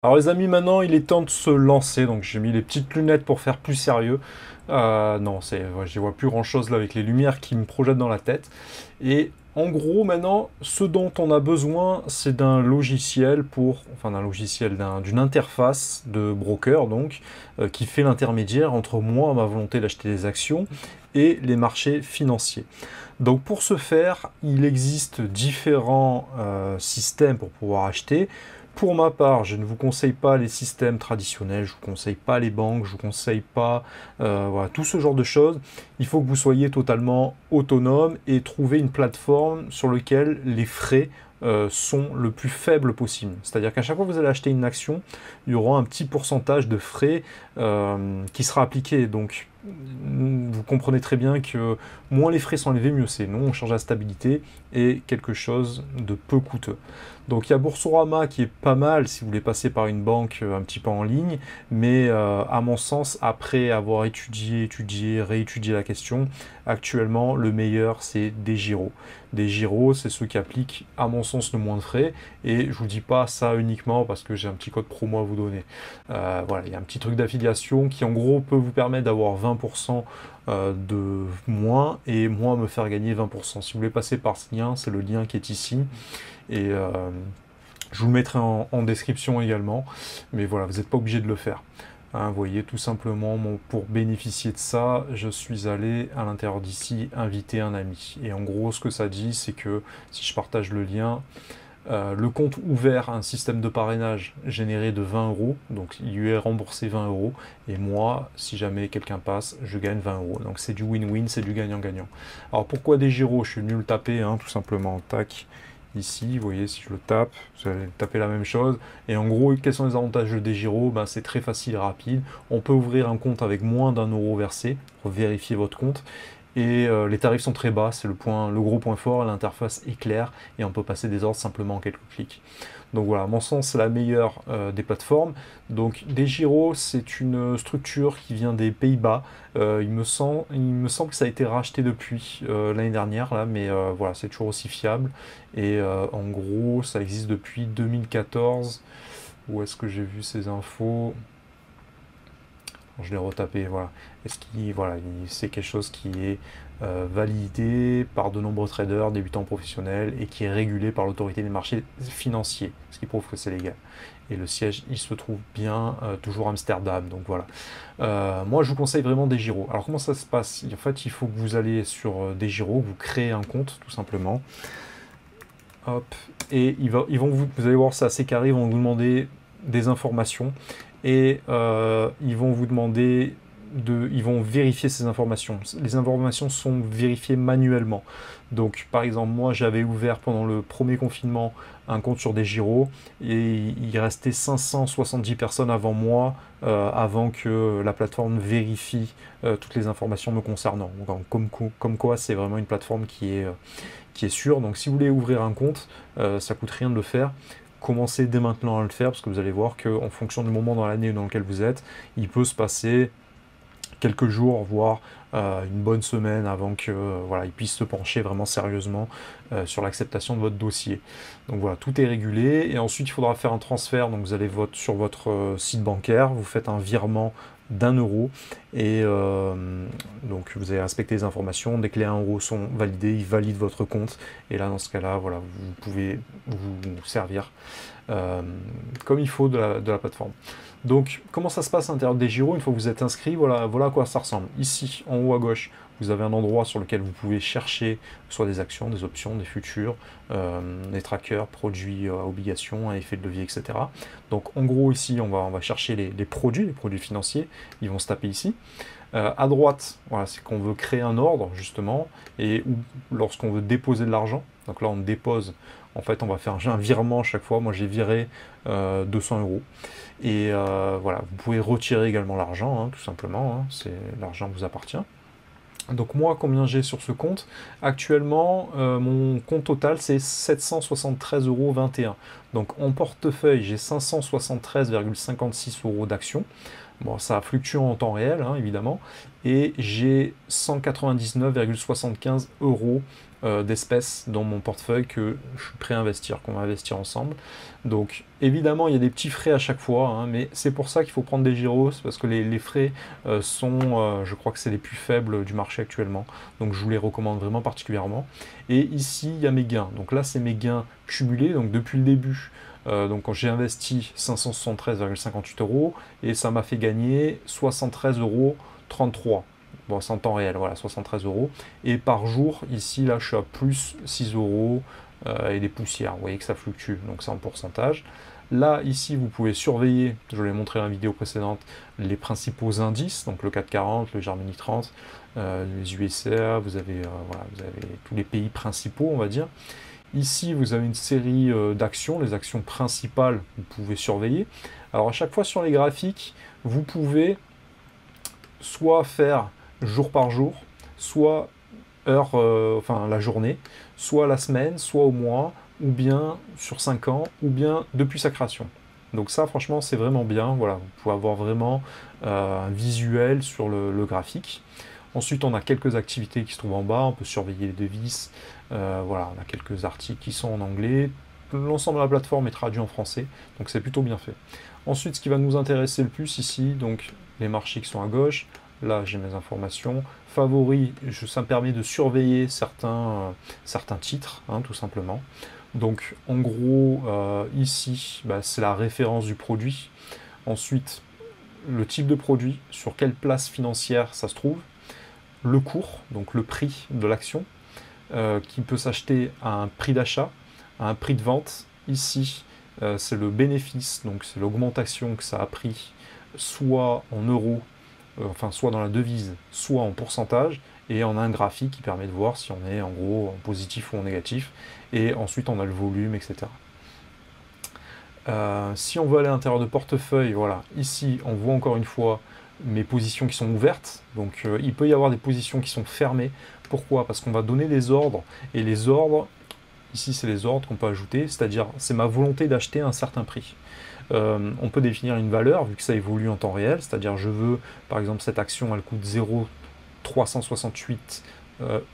Alors les amis, maintenant il est temps de se lancer, donc j'ai mis les petites lunettes pour faire plus sérieux. Non, ouais, je vois plus grand chose là avec les lumières qui me projettent dans la tête. Et en gros maintenant, ce dont on a besoin, c'est d'un logiciel enfin d'un logiciel, d'une interface de broker donc, qui fait l'intermédiaire entre moi, ma volonté d'acheter des actions, et les marchés financiers. Donc pour ce faire, il existe différents systèmes pour pouvoir acheter. Pour ma part, je ne vous conseille pas les systèmes traditionnels, je ne vous conseille pas les banques, je ne vous conseille pas voilà, tout ce genre de choses. Il faut que vous soyez totalement autonome et trouver une plateforme sur laquelle les frais sont le plus faibles possible. C'est-à-dire qu'à chaque fois que vous allez acheter une action, il y aura un petit pourcentage de frais qui sera appliqué. Donc vous comprenez très bien que moins les frais sont élevés, mieux c'est. Nous, on cherche la stabilité et quelque chose de peu coûteux. Donc il y a Boursorama qui est pas mal si vous voulez passer par une banque un petit peu en ligne, mais à mon sens, après avoir étudié, réétudié la question, actuellement le meilleur c'est DEGIRO. DEGIRO, c'est ceux qui appliquent à mon sens le moins de frais, et je vous dis pas ça uniquement parce que j'ai un petit code promo à vous donner. Voilà, il y a un petit truc d'affiliation qui en gros peut vous permettre d'avoir 20% de moins et moi me faire gagner 20%. Si vous voulez passer par ce lien, c'est le lien qui est ici. Et je vous le mettrai en description également. Mais voilà, vous n'êtes pas obligé de le faire. Hein, vous voyez, tout simplement, pour bénéficier de ça, je suis allé à l'intérieur d'ici inviter un ami. Et en gros, ce que ça dit, c'est que si je partage le lien, le compte ouvert à un système de parrainage généré de 20 euros, donc il lui est remboursé 20 euros, et moi, si jamais quelqu'un passe, je gagne 20 euros. Donc c'est du win-win, c'est du gagnant-gagnant. Alors pourquoi des gyros? Je suis venu le taper, hein, tout simplement, tac, ici, vous voyez, si je le tape, vous allez taper la même chose. Et en gros, quels sont les avantages des gyros? Ben, c'est très facile et rapide. On peut ouvrir un compte avec moins d'un euro versé pour vérifier votre compte. Et les tarifs sont très bas, c'est le gros point fort, l'interface est claire et on peut passer des ordres simplement en quelques clics. Donc voilà, à mon sens, c'est la meilleure des plateformes. Donc DEGIRO, c'est une structure qui vient des Pays-Bas. Il me semble que ça a été racheté depuis l'année dernière, là, mais voilà, c'est toujours aussi fiable. Et en gros, ça existe depuis 2014. Où est-ce que j'ai vu ces infos? Je l'ai retapé, voilà. Voilà, c'est quelque chose qui est validé par de nombreux traders, débutants professionnels, et qui est régulé par l'autorité des marchés financiers, ce qui prouve que c'est légal. Et le siège, il se trouve bien toujours à Amsterdam, donc voilà. Moi, je vous conseille vraiment DEGIRO. Alors, comment ça se passe? En fait, il faut que vous allez sur DEGIRO, vous créez un compte, tout simplement. Hop, et vous allez voir, c'est assez carré, ils vont vous demander des informations et ils vont vous demander ils vont vérifier ces informations. Les informations sont vérifiées manuellement. Donc, par exemple, moi, j'avais ouvert pendant le premier confinement un compte sur des gyros et il restait 570 personnes avant moi, avant que la plateforme vérifie toutes les informations me concernant. Donc, comme quoi, c'est vraiment une plateforme qui est sûre. Donc, si vous voulez ouvrir un compte, ça coûte rien de le faire. Commencez dès maintenant à le faire parce que vous allez voir qu'en fonction du moment dans l'année dans lequel vous êtes, il peut se passer quelques jours, voire une bonne semaine avant que voilà, ils puissent se pencher vraiment sérieusement sur l'acceptation de votre dossier. Donc voilà, tout est régulé et ensuite il faudra faire un transfert. Donc vous allez sur votre site bancaire, vous faites un virement d'1 euro et donc vous allez respecter les informations. Dès que les 1 euro sont validés, ils valident votre compte et là dans ce cas-là, voilà, vous pouvez vous servir comme il faut de la plateforme. Donc, comment ça se passe à l'intérieur des gyros une fois que vous êtes inscrit? Voilà à quoi ça ressemble. Ici, en haut à gauche, vous avez un endroit sur lequel vous pouvez chercher soit des actions, des options, des futurs, des trackers, produits, obligations, effets de levier, etc. Donc, en gros, ici, on va chercher les produits financiers. Ils vont se taper ici. À droite, voilà, c'est qu'on veut créer un ordre, justement, et lorsqu'on veut déposer de l'argent. Donc là, on dépose. En fait, on va faire un virement à chaque fois. Moi, j'ai viré 200 euros. Et voilà, vous pouvez retirer également l'argent, hein, tout simplement. Hein, l'argent vous appartient. Donc moi, combien j'ai sur ce compte? Actuellement, mon compte total, c'est 773,21 €. Donc en portefeuille, j'ai 573,56 € d'actions. Bon, ça fluctue en temps réel, hein, évidemment. Et j'ai 199,75 € d'espèces dans mon portefeuille que je suis prêt à investir, qu'on va investir ensemble. Donc évidemment il y a des petits frais à chaque fois, hein, mais c'est pour ça qu'il faut prendre des gyros, parce que les frais sont, je crois que c'est les plus faibles du marché actuellement, donc je vous les recommande vraiment particulièrement. Et ici il y a mes gains, donc là c'est mes gains cumulés, donc depuis le début. Donc quand j'ai investi 573,58 euros et ça m'a fait gagner 73,33 €. Bon, c'est en temps réel, voilà, 73 euros. Et par jour, ici, là, je suis à plus 6 euros et des poussières. Vous voyez que ça fluctue, donc c'est en pourcentage. Là, ici, vous pouvez surveiller, je vous l'ai montré dans la vidéo précédente, les principaux indices, donc le CAC 40, le Germany 30, les USA, voilà, vous avez tous les pays principaux, on va dire. Ici, vous avez une série d'actions, les actions principales, vous pouvez surveiller. Alors, à chaque fois sur les graphiques, vous pouvez soit faire jour par jour, soit heure, enfin la journée, soit la semaine, soit au mois, ou bien sur 5 ans, ou bien depuis sa création. Donc ça, franchement, c'est vraiment bien. Voilà, vous pouvez avoir vraiment un visuel sur le graphique. Ensuite, on a quelques activités qui se trouvent en bas. On peut surveiller les devises. Voilà, on a quelques articles qui sont en anglais. L'ensemble de la plateforme est traduit en français, donc c'est plutôt bien fait. Ensuite, ce qui va nous intéresser le plus ici, donc les marchés qui sont à gauche. Là, j'ai mes informations. Favoris, ça me permet de surveiller certains titres, hein, tout simplement. Donc, en gros, ici, c'est la référence du produit. Ensuite, le type de produit, sur quelle place financière ça se trouve. Le cours, donc le prix de l'action, qui peut s'acheter à un prix d'achat, à un prix de vente. Ici, c'est le bénéfice, donc c'est l'augmentation que ça a pris, soit en euros, enfin soit dans la devise, soit en pourcentage, et on a un graphique qui permet de voir si on est en gros en positif ou en négatif, et ensuite on a le volume, etc. Si on veut aller à l'intérieur de portefeuille, voilà, ici on voit encore une fois mes positions qui sont ouvertes, donc il peut y avoir des positions qui sont fermées. Pourquoi? Parce qu'on va donner des ordres, et les ordres, ici c'est les ordres qu'on peut ajouter, c'est-à-dire c'est ma volonté d'acheter à un certain prix. On peut définir une valeur, vu que ça évolue en temps réel, c'est-à-dire je veux, par exemple, cette action, elle coûte 0,368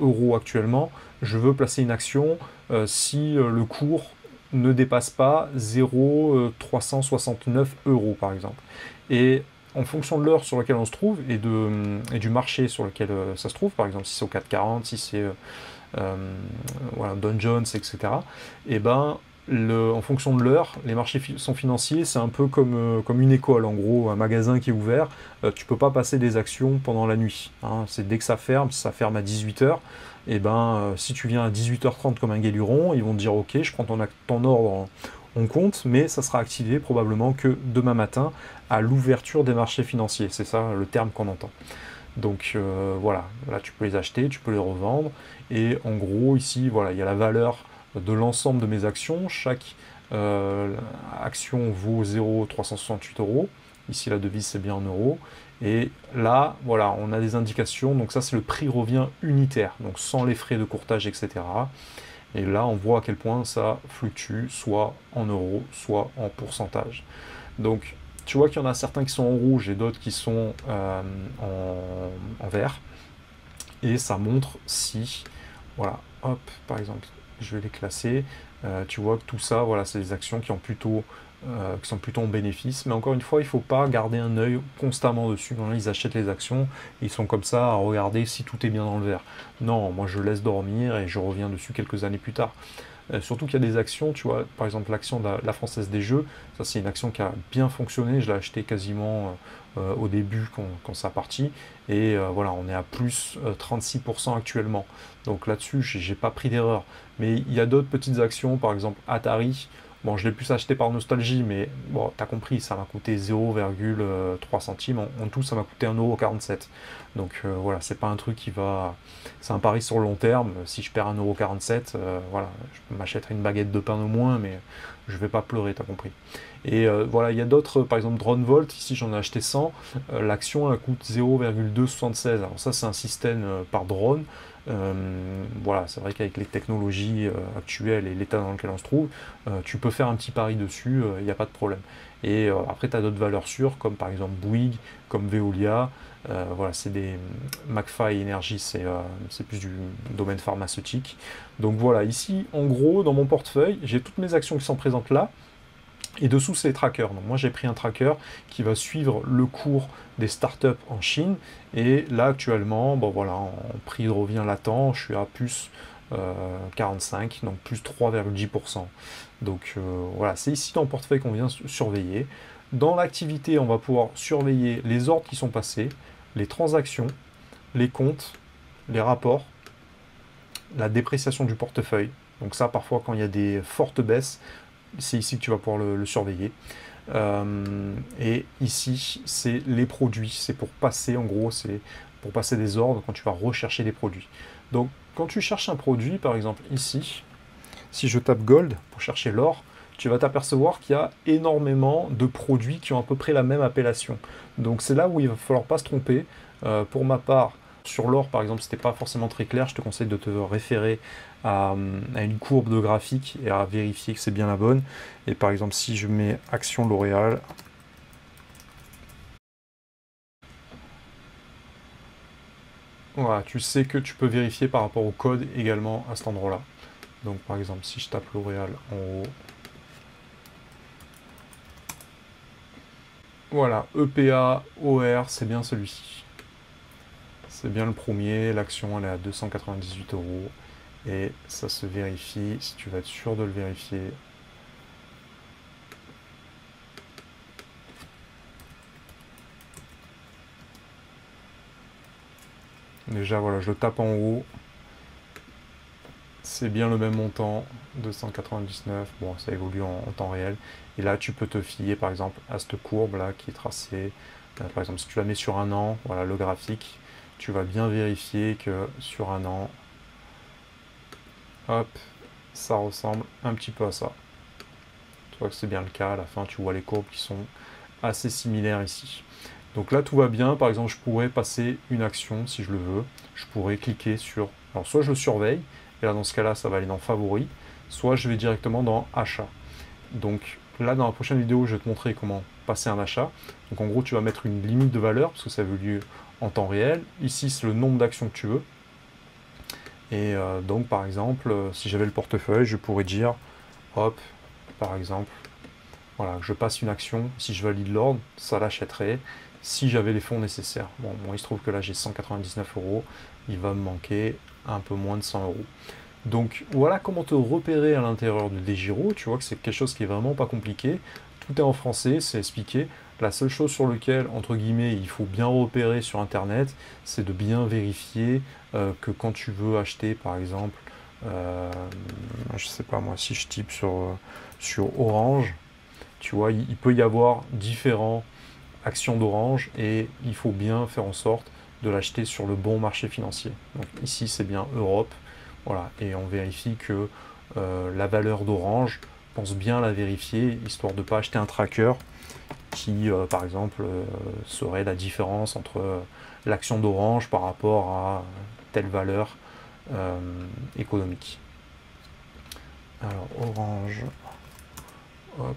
euros actuellement, je veux placer une action si le cours ne dépasse pas 0,369 euros, par exemple. Et en fonction de l'heure sur laquelle on se trouve et du marché sur lequel ça se trouve, par exemple si c'est au 440, si c'est voilà, Dow Jones, etc., et ben, en fonction de l'heure, les marchés sont financiers, c'est un peu comme une école, en gros, un magasin qui est ouvert, tu peux pas passer des actions pendant la nuit, hein, c'est dès que ça ferme à 18h, et ben, si tu viens à 18h30 comme un guéluron, ils vont te dire ok, je prends ton ordre en compte, mais ça sera activé probablement que demain matin à l'ouverture des marchés financiers, c'est ça le terme qu'on entend. Donc voilà, là tu peux les acheter, tu peux les revendre, et en gros ici, voilà, il y a la valeur de l'ensemble de mes actions, chaque action vaut 0,368 euros, ici la devise c'est bien en euros, et là, voilà, on a des indications, donc ça c'est le prix revient unitaire, donc sans les frais de courtage, etc. Et là, on voit à quel point ça fluctue, soit en euros, soit en pourcentage. Donc, tu vois qu'il y en a certains qui sont en rouge et d'autres qui sont en vert. Et ça montre si, voilà, hop, par exemple, je vais les classer. Tu vois que tout ça, voilà, c'est des actions qui sont plutôt en bénéfice. Mais encore une fois, il ne faut pas garder un œil constamment dessus. Ils achètent les actions, ils sont comme ça à regarder si tout est bien dans le vert. Non, moi je laisse dormir et je reviens dessus quelques années plus tard. Surtout qu'il y a des actions, tu vois, par exemple l'action de la Française des Jeux, ça c'est une action qui a bien fonctionné, je l'ai acheté quasiment au début quand ça a parti, et voilà, on est à plus 36% actuellement. Donc là-dessus, j'ai pas pris d'erreur. Mais il y a d'autres petites actions, par exemple Atari. Bon, je l'ai plus acheté par nostalgie, mais bon, t'as compris, ça m'a coûté 0,3 centimes. En tout, ça m'a coûté 1,47 €. Donc voilà, c'est pas un truc qui va... C'est un pari sur le long terme. Si je perds 1,47 €, voilà, je m'achèterai une baguette de pain au moins, mais je vais pas pleurer, t'as compris. Et voilà, il y a d'autres, par exemple DroneVolt, ici j'en ai acheté 100, l'action elle coûte 0,276. Alors ça, c'est un système par drone. Voilà, c'est vrai qu'avec les technologies actuelles et l'état dans lequel on se trouve, tu peux faire un petit pari dessus, il n'y a pas de problème. Et après, tu as d'autres valeurs sûres, comme par exemple Bouygues, comme Veolia. Voilà, c'est des McFly Energy, c'est plus du domaine pharmaceutique. Donc voilà, ici, en gros, dans mon portefeuille, j'ai toutes mes actions qui sont présentes là. Et dessous, c'est les trackers. Donc moi, j'ai pris un tracker qui va suivre le cours des startups en Chine. Et là, actuellement, bon voilà, en prix de revient latent, je suis à plus 45, donc plus 3,10%. Donc voilà, c'est ici dans le portefeuille qu'on vient surveiller. Dans l'activité, on va pouvoir surveiller les ordres qui sont passés, les transactions, les comptes, les rapports, la dépréciation du portefeuille. Donc ça, parfois, quand il y a des fortes baisses, c'est ici que tu vas pouvoir le surveiller. Et ici, c'est les produits. C'est pour passer, en gros, c'est pour passer des ordres quand tu vas rechercher des produits. Donc, quand tu cherches un produit, par exemple ici, si je tape Gold pour chercher l'or, tu vas t'apercevoir qu'il y a énormément de produits qui ont à peu près la même appellation. Donc, c'est là où il va falloir pas se tromper. Pour ma part, sur l'or, par exemple, c'était pas forcément très clair. Je te conseille de te référer à une courbe de graphique et à vérifier que c'est bien la bonne. Et par exemple, si je mets Action L'Oréal, voilà, tu sais que tu peux vérifier par rapport au code également à cet endroit-là. Donc par exemple, si je tape L'Oréal en haut, voilà, EPA, OR, c'est bien celui-ci. C'est bien le premier, l'action elle est à 298 euros. Et ça se vérifie, si tu vas être sûr de le vérifier. Déjà voilà, je le tape en haut. C'est bien le même montant, 299. Bon, ça évolue en temps réel. Et là, tu peux te fier par exemple à cette courbe là qui est tracée. Par exemple, si tu la mets sur un an, voilà le graphique, tu vas bien vérifier que sur un an, hop, ça ressemble un petit peu à ça. Tu vois que c'est bien le cas. À la fin, tu vois les courbes qui sont assez similaires ici. Donc là, tout va bien. Par exemple, je pourrais passer une action si je le veux. Je pourrais cliquer sur... Alors, soit je le surveille, et là, dans ce cas-là, ça va aller dans Favoris, soit je vais directement dans Achat. Donc là, dans la prochaine vidéo, je vais te montrer comment passer un achat. Donc en gros, tu vas mettre une limite de valeur, parce que ça évolue en temps réel. Ici, c'est le nombre d'actions que tu veux. Et donc, par exemple, si j'avais le portefeuille, je pourrais dire, hop, par exemple, voilà, je passe une action, si je valide l'ordre, ça l'achèterait, si j'avais les fonds nécessaires. Bon, il se trouve que là, j'ai 199 euros, il va me manquer un peu moins de 100 euros. Donc voilà comment te repérer à l'intérieur de DEGIRO. Tu vois que c'est quelque chose qui est vraiment pas compliqué. Tout est en français, c'est expliqué. La seule chose sur laquelle, entre guillemets, il faut bien repérer sur Internet, c'est de bien vérifier que quand tu veux acheter, par exemple, je sais pas moi, si je type sur Orange, tu vois, il peut y avoir différentes actions d'Orange et il faut bien faire en sorte de l'acheter sur le bon marché financier. Donc ici, c'est bien Europe. Voilà, et on vérifie que la valeur d'Orange, pense bien la vérifier, histoire de ne pas acheter un tracker qui, par exemple, serait la différence entre l'action d'Orange par rapport à telle valeur économique. Alors, Orange, hop,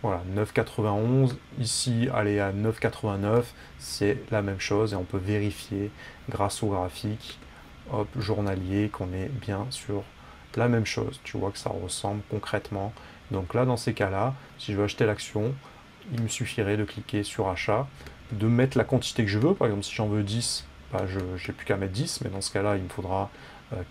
voilà, 9,91. Ici, aller à 9,89, c'est la même chose et on peut vérifier grâce au graphique hop, journalier qu'on est bien sur la même chose. Tu vois que ça ressemble concrètement. Donc là, dans ces cas-là, si je veux acheter l'action, il me suffirait de cliquer sur achat, de mettre la quantité que je veux. Par exemple, si j'en veux 10, bah, je n'ai plus qu'à mettre 10, mais dans ce cas-là, il me faudra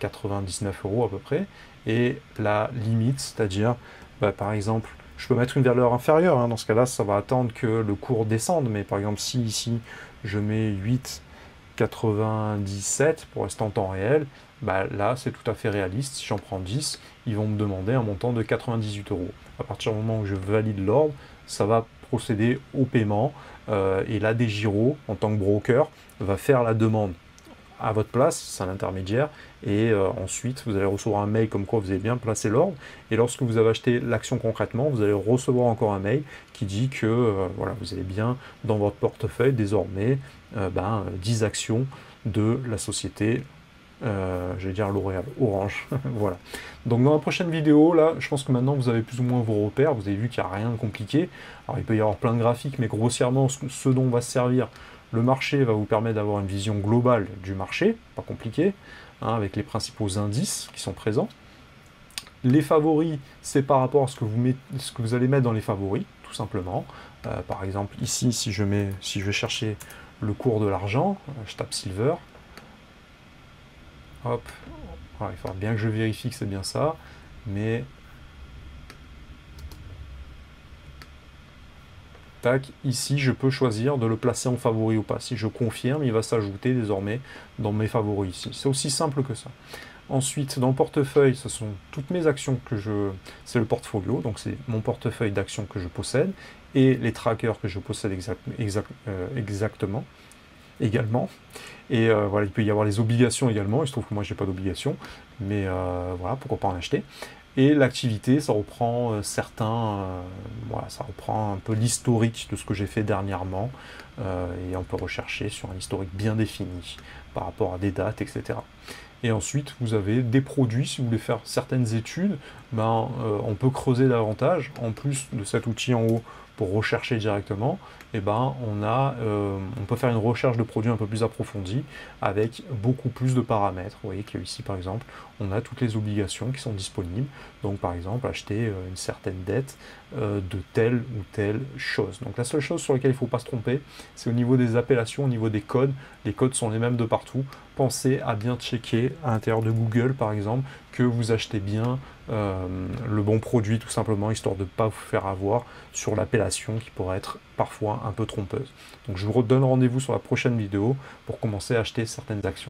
99 euros à peu près. Et la limite, c'est-à-dire, bah, par exemple, je peux mettre une valeur inférieure. Hein. Dans ce cas-là, ça va attendre que le cours descende. Mais par exemple, si ici, je mets 8,97 pour rester en temps réel, bah là c'est tout à fait réaliste. Si j'en prends 10, ils vont me demander un montant de 98 euros. À partir du moment où je valide l'ordre, ça va procéder au paiement et là DEGIRO, en tant que broker, va faire la demande à votre place, c'est un intermédiaire, et ensuite vous allez recevoir un mail comme quoi vous avez bien placé l'ordre, et lorsque vous avez acheté l'action concrètement, vous allez recevoir encore un mail qui dit que voilà, vous avez bien dans votre portefeuille désormais 10 actions de la société j'allais dire L'Oréal, Orange, voilà. Donc dans la prochaine vidéo, là, je pense que maintenant vous avez plus ou moins vos repères, vous avez vu qu'il n'y a rien de compliqué. Alors il peut y avoir plein de graphiques, mais grossièrement, ce dont on va se servir, le marché va vous permettre d'avoir une vision globale du marché, pas compliqué, hein, avec les principaux indices qui sont présents. Les favoris, c'est par rapport à ce que vous allez mettre dans les favoris, tout simplement. Par exemple, ici, si je vais chercher le cours de l'argent, je tape Silver. Hop, voilà, il faudra bien que je vérifie que c'est bien ça, mais tac, ici je peux choisir de le placer en favori ou pas. Si je confirme, il va s'ajouter désormais dans mes favoris ici. C'est aussi simple que ça. Ensuite, dans le portefeuille, ce sont toutes mes actions c'est le portfolio, donc c'est mon portefeuille d'actions que je possède, et les trackers que je possède également. Et voilà, il peut y avoir les obligations également, il se trouve que moi j'ai pas d'obligations, mais voilà, pourquoi pas en acheter. Et l'activité, ça reprend voilà, ça reprend un peu l'historique de ce que j'ai fait dernièrement, et on peut rechercher sur un historique bien défini par rapport à des dates, etc. Et ensuite, vous avez des produits, si vous voulez faire certaines études, on peut creuser davantage. En plus de cet outil en haut pour rechercher directement, on peut faire une recherche de produits un peu plus approfondie avec beaucoup plus de paramètres. Vous voyez qu'ici, par exemple, on a toutes les obligations qui sont disponibles. Donc, par exemple, acheter une certaine dette de telle ou telle chose. Donc, la seule chose sur laquelle il ne faut pas se tromper, c'est au niveau des appellations, au niveau des codes. Les codes sont les mêmes de partout. Pensez à bien checker à l'intérieur de Google, par exemple, que vous achetez bien le bon produit, tout simplement, histoire de ne pas vous faire avoir sur l'appellation qui pourrait être parfois un peu trompeuse. Donc je vous redonne rendez-vous sur la prochaine vidéo pour commencer à acheter certaines actions.